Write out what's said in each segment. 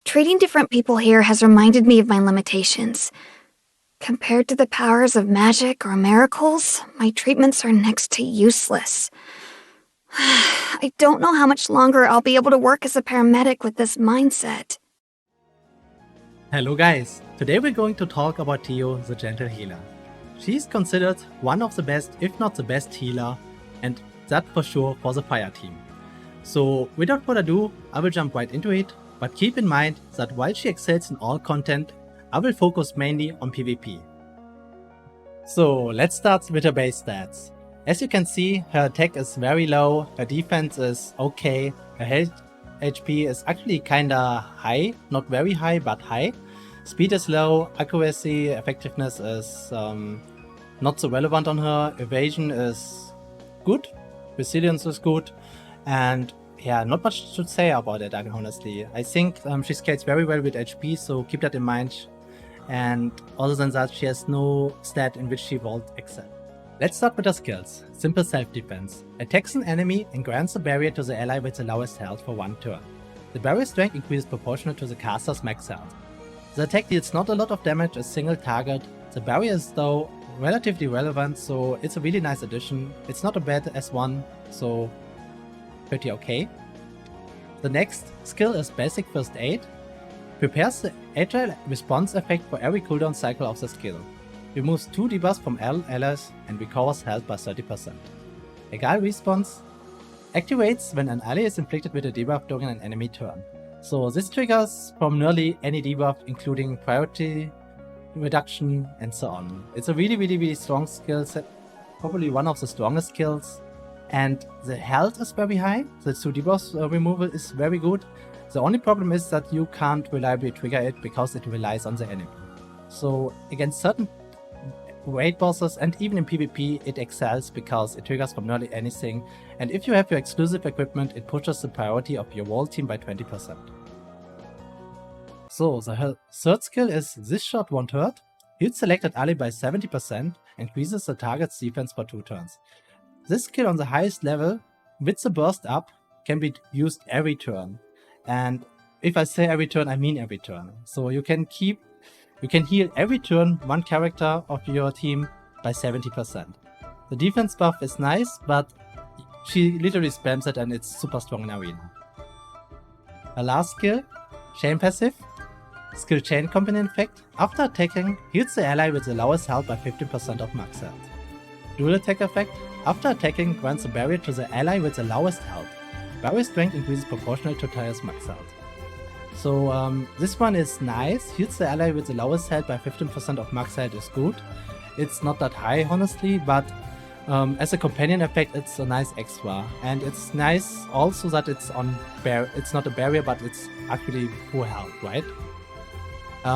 Treating different people here has reminded me of my limitations. Compared to the powers of magic or miracles, my treatments are next to useless. I don't know how much longer I'll be able to work as a paramedic with this mindset. Hello guys, today we're going to talk about Theo, the Gentle Healer. She's considered one of the best, if not the best healer, and that for sure for the fire team. So without further ado, I will jump right into it, but keep in mind that while she excels in all content, I will focus mainly on PvP. So let's start with her base stats. As you can see, her attack is very low, her defense is okay, her health HP is actually kinda high, not very high, but high. Speed is low, accuracy, effectiveness is not so relevant on her, evasion is good, resilience is good, and yeah, not much to say about it, honestly. I think she scales very well with HP, so keep that in mind. And other than that, she has no stat in which she won't excel. Let's start with her skills. Simple self-defense. Attacks an enemy and grants a barrier to the ally with the lowest health for 1 turn. The barrier strength increases proportional to the caster's max health. The attack deals not a lot of damage as single target. The barrier is though relatively relevant, so it's a really nice addition. It's not a bad S1, so pretty okay. The next skill is Basic First Aid. Prepares the agile response effect for every cooldown cycle of the skill. Removes 2 debuffs from all allies and recovers health by 30%. Egal response activates when an ally is inflicted with a debuff during an enemy turn. So this triggers from nearly any debuff, including priority reduction and so on. It's a really strong skill set, probably one of the strongest skills. And the health is very high, the 2 debuffs removal is very good. The only problem is that you can't reliably trigger it because it relies on the enemy. So against certain raid bosses and even in PvP it excels because it triggers from nearly anything, and if you have your exclusive equipment it pushes the priority of your whole team by 20%. So the third skill is This Shot 1/3. Heals selected ally by 70%, increases the target's defense for 2 turns. This skill on the highest level, with the burst up, can be used every turn. And if I say every turn, I mean every turn. So you can heal every turn one character of your team by 70%. The defense buff is nice, but she literally spams it and it's super strong in arena. Her last skill, Chain Passive. Skill Chain Companion effect. After attacking, heals the ally with the lowest health by 15% of max health. Dual attack effect. After attacking, grants a barrier to the ally with the lowest health. Barrier strength increases proportional to Tyre's max health. So this one is nice. Heals the ally with the lowest health by 15% of max health is good. It's not that high honestly, but as a companion effect it's a nice extra. And it's nice also that it's it's not a barrier, but it's actually full health, right?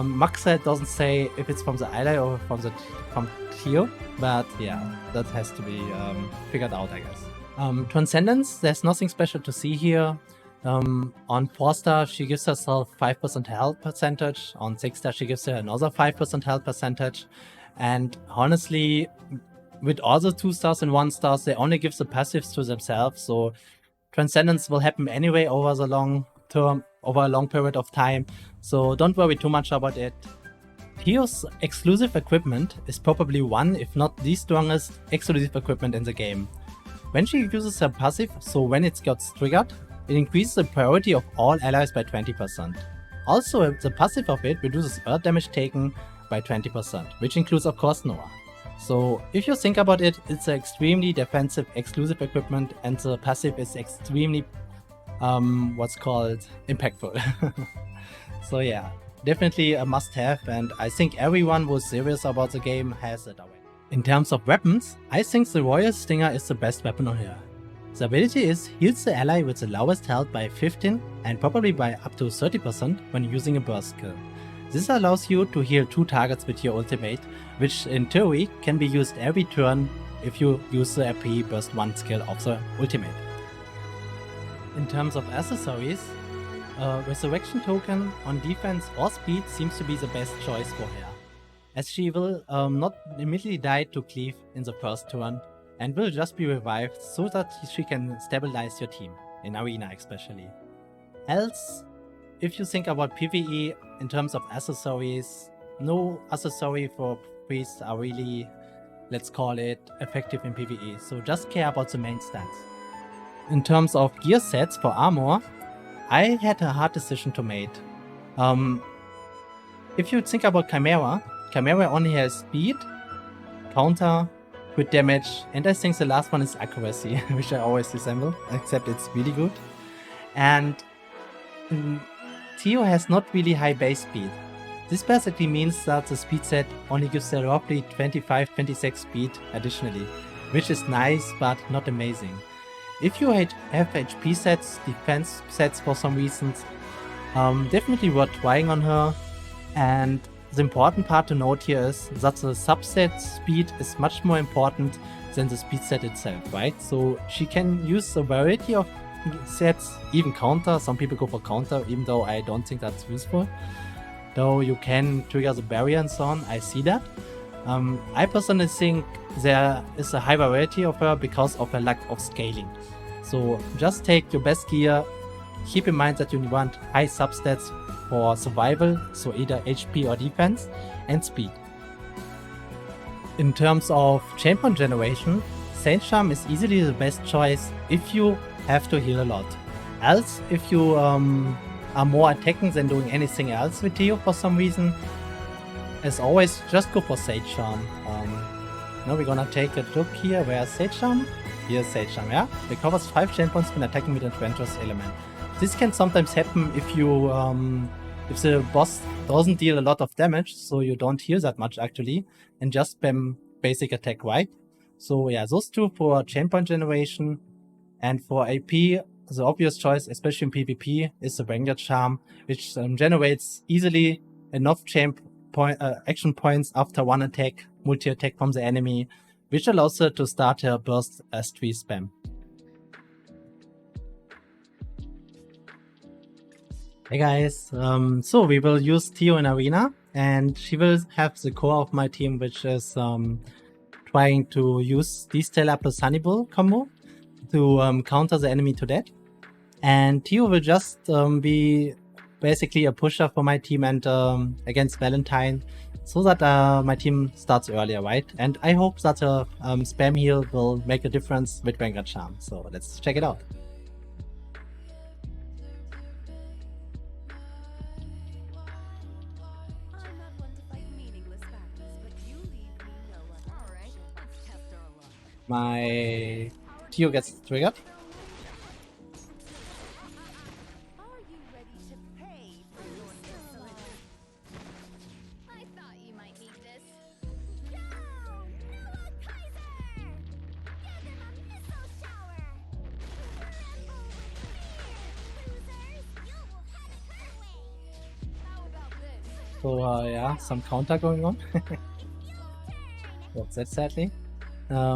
Max health doesn't say if it's from the ally or from Theo, but yeah, that has to be figured out, I guess. Transcendence, there's nothing special to see here. On 4-star she gives herself 5% health percentage, on 6-star she gives her another 5% health percentage, and honestly with all the 2-stars and 1-stars they only give the passives to themselves, so Transcendence will happen anyway over a long period of time, so don't worry too much about it. Theo's exclusive equipment is probably one, if not the strongest exclusive equipment in the game. When she uses her passive, so when it gets triggered, it increases the priority of all allies by 20%. Also, the passive of it reduces earth damage taken by 20%, which includes of course Noah. So if you think about it, it's an extremely defensive exclusive equipment and the passive is extremely what's called impactful. So yeah, definitely a must-have, and I think everyone who's serious about the game has it already. In terms of weapons, I think the Royal Stinger is the best weapon on here. The ability is heals the ally with the lowest health by 15 and probably by up to 30% when using a burst skill. This allows you to heal 2 targets with your ultimate, which in theory can be used every turn if you use the AP burst 1 skill of the ultimate. In terms of accessories, Resurrection Token on defense or speed seems to be the best choice for her, as she will not immediately die to cleave in the first turn and will just be revived so that she can stabilize your team, in arena especially. Else, if you think about PvE in terms of accessories, no accessory for priests are really, let's call it, effective in PvE. So just care about the main stats. In terms of gear sets for armor, I had a hard decision to make. If you think about Chimera only has speed, counter, crit damage, and I think the last one is accuracy, which I always resemble, except it's really good. And Theo has not really high base speed. This basically means that the speed set only gives her roughly 25-26 speed additionally, which is nice but not amazing. If you have HP sets, defense sets for some reasons, definitely worth trying on her. And the important part to note here is that the subset speed is much more important than the speed set itself, right? So she can use a variety of sets, even counter. Some people go for counter, even though I don't think that's useful. Though you can trigger the barrier and so on, I see that. I personally think there is a high variety of her because of her lack of scaling. So just take your best gear, keep in mind that you want high substats for survival, so either HP or defense, and speed. In terms of champion generation, Saint Charm is easily the best choice if you have to heal a lot. Else, if you are more attacking than doing anything else with Theo for some reason, as always, just go for Sage Charm. Now we're gonna take a look here. Where's Sage Charm? Here's Sage Charm, yeah? Recovers 5 champions when attacking with an adventurous element. This can sometimes happen if you if the boss doesn't deal a lot of damage, so you don't heal that much actually, and just spam basic attack, right? So yeah, those two for champion generation. And for AP, the obvious choice, especially in PvP, is the Vanguard Charm, which generates easily enough action points after one attack, multi-attack from the enemy, which allows her to start her burst S3 spam. Hey guys, so we will use Theo in Arena, and she will have the core of my team, which is trying to use D-Stellar plus Hannibal combo to counter the enemy to death. And Theo will just be basically a pusher for my team and against Valentine, so that my team starts earlier, right? And I hope that a spam heal will make a difference with Vanguard Charm. So let's check it out. My Theo gets triggered. So yeah, some counter going on. What's that sadly? I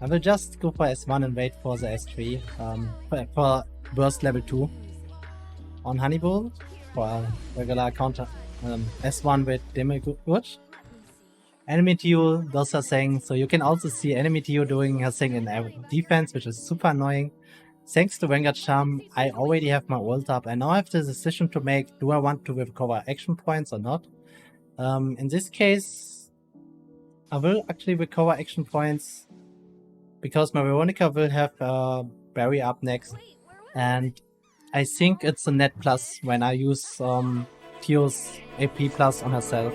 will just go for S1 and wait for the S3 for burst level 2 on Hannibal for regular counter S1 with damage. Enemy Theo does her thing, so you can also see enemy Theo doing her thing in defense, which is super annoying. Thanks to Vanguard Charm, I already have my ult up. I now have the decision to make, do I want to recover action points or not? In this case, I will actually recover action points because my Veronica will have Barry up next. And I think it's a net plus when I use Theo's AP plus on herself.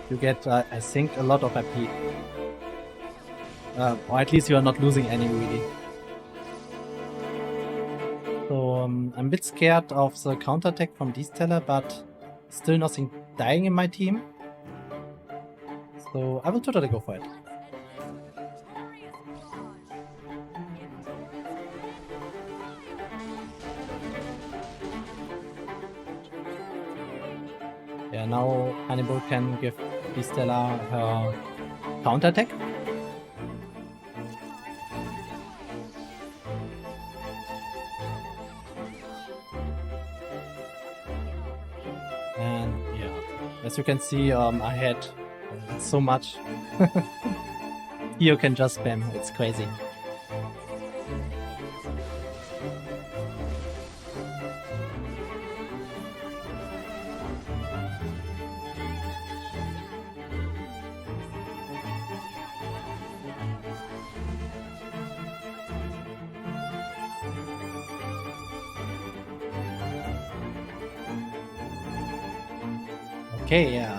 You get, I think, a lot of AP. Or at least you are not losing any, really. So I'm a bit scared of the counterattack from D-Stellar, but still nothing dying in my team. So I will totally go for it. Yeah, now Hannibal can give D-Stellar her counterattack. And yeah, as you can see, I had so much. You can just spam, it's crazy. Okay, yeah.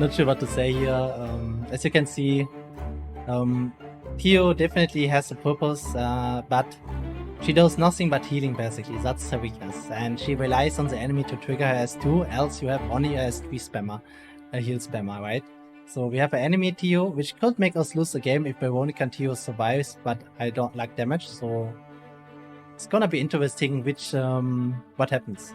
Not sure what to say here. As you can see, Theo definitely has a purpose, but she does nothing but healing basically. That's her weakness. And she relies on the enemy to trigger her S2, else you have only a S3 spammer, a heal spammer, right? So we have an enemy Theo, which could make us lose the game if Veronica and Theo survives, but I don't like damage, so it's gonna be interesting which what happens.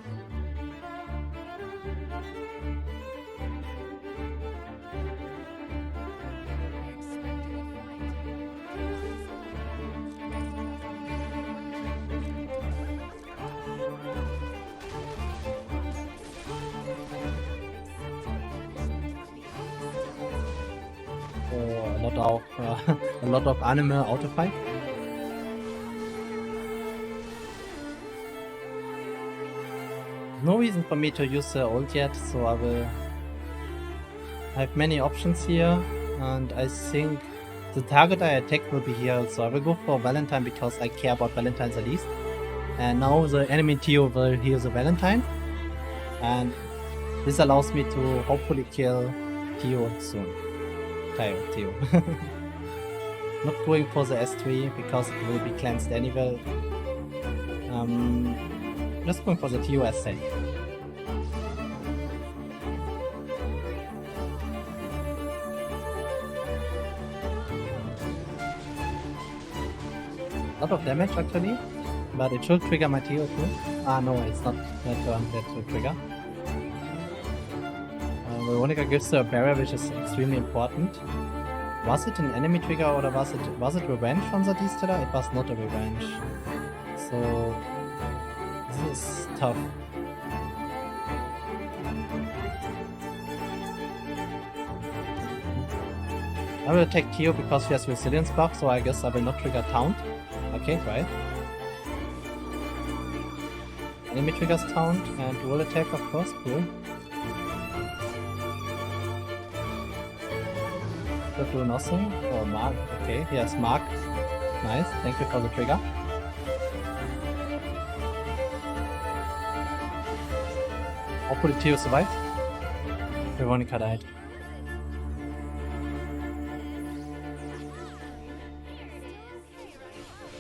A lot of anime autofight. No reason for me to use the ult yet, so I have many options here, and I think the target I attack will be here, so I will go for Valentine because I care about Valentine the least. And now the enemy Theo will heal the Valentine, and this allows me to hopefully kill Theo soon. Theo. Not going for the S3 because it will be cleansed anyway. Just going for the Theo as safe. A lot of damage actually, but it should trigger my Theo too. Ah no, it's not that turn that should trigger. Veronica gives her a barrier, which is extremely important. Was it an enemy trigger or was it revenge from the D-Stellar? It was not a revenge. So this is tough. I will attack Theo because she has resilience buff, so I guess I will not trigger Taunt. Okay, right. Enemy triggers Taunt and roll attack, of course, cool. Do nothing. Oh, Mark. Okay, yes, Mark. Nice, thank you for the trigger. Hopefully Theo survived. Veronica died.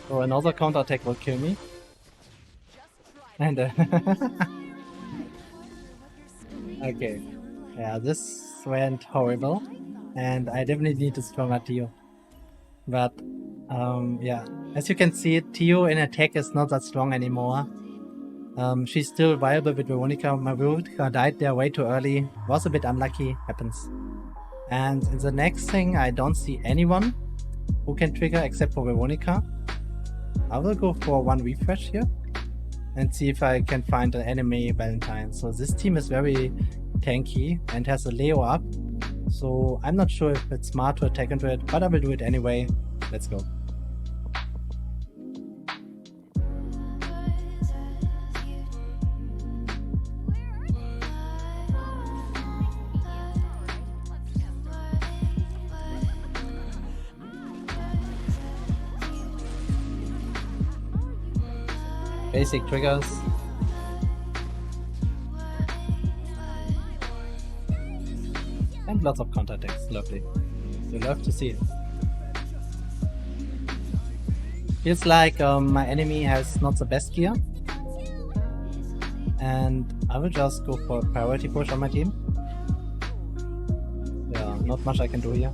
So another counter attack will kill me. And okay. Yeah, this went horrible. And I definitely need to stronger Theo. But yeah, as you can see, Theo in attack is not that strong anymore. She's still viable with Veronica. My Veronica died there way too early. Was a bit unlucky, happens. And in the next thing, I don't see anyone who can trigger except for Veronica. I will go for one refresh here and see if I can find an enemy Valentine. So this team is very tanky and has a Leo up. So I'm not sure if it's smart to attack into it, but I will do it anyway. Let's go. Basic triggers. And lots of counter attacks, lovely. You love to see it. Feels like my enemy has not the best gear. And I will just go for a priority push on my team. Yeah, not much I can do here.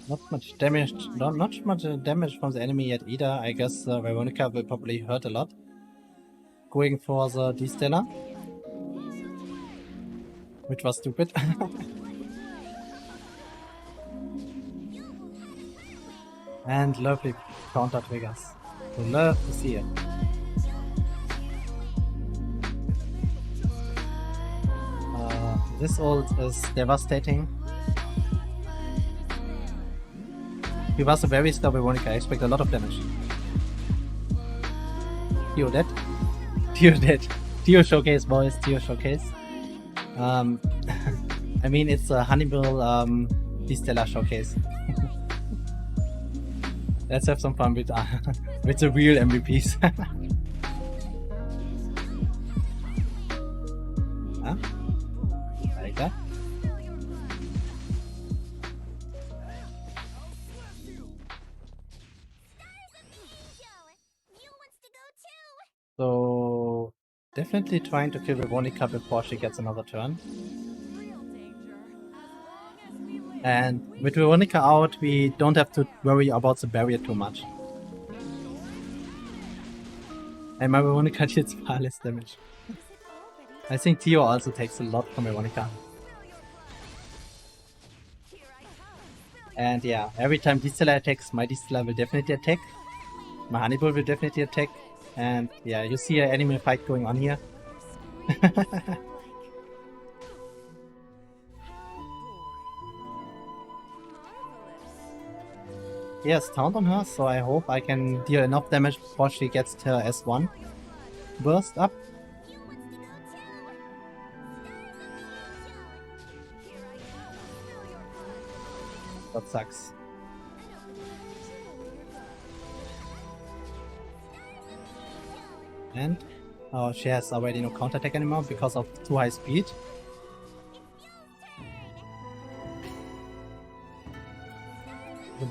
Not much damage from the enemy yet either. I guess Veronica will probably hurt a lot. Going for the D-Stellar, which was stupid. And lovely counter triggers. So love to see it. This ult is devastating. He was a very slow Veronica. I expect a lot of damage. Theo dead. Theo dead. Theo showcase, boys. Theo showcase. I mean, it's a Hannibal D-Stellar showcase. Let's have some fun with the real MVPs. So definitely trying to kill Veronica before she gets another turn. And with Veronica out, we don't have to worry about the barrier too much. And my Veronica deals far less damage. I think Tio also takes a lot from Veronica. And yeah, every time Distiller attacks, my Distiller will definitely attack. My Honeyball will definitely attack. And yeah, you see an animal fight going on here. He has Taunt on her, so I hope I can deal enough damage before she gets her S1 burst up. That sucks. And she has already no counterattack anymore because of too high speed.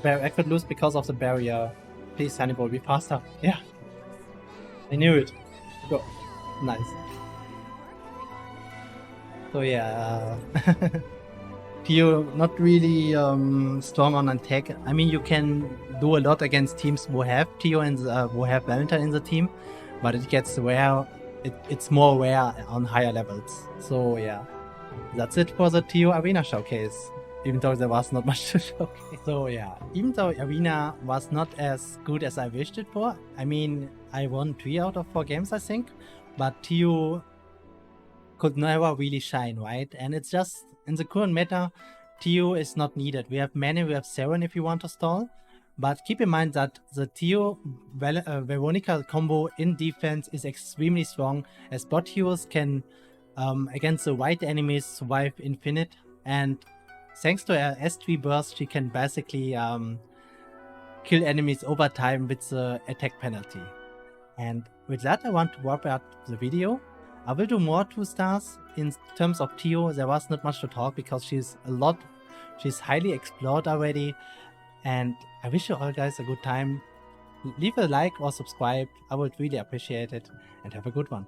I could lose because of the barrier. Please, Hannibal, be faster. Yeah. I knew it. Go. Nice. So yeah, Tio not really strong on attack. I mean, you can do a lot against teams who have Tio and who have Valentine in the team, but it gets rare. It's more rare on higher levels. So yeah, that's it for the Tio Arena showcase. Even though there was not much to showcase. So yeah, even though Arena was not as good as I wished it for, I mean, I won 3 out of 4 games, I think, but Tio could never really shine, right? And it's just, in the current meta, Tio is not needed. We have Mane, we have Seren if you want to stall, but keep in mind that the Tio Veronica combo in defense is extremely strong, as bot heroes can, against the white enemies, survive infinite, and thanks to her S3 burst, she can basically kill enemies over time with the attack penalty. And with that, I want to wrap up the video. I will do more 2 stars. In terms of Tio, there was not much to talk because she's highly explored already. And I wish you all guys a good time. Leave a like or subscribe. I would really appreciate it. And have a good one.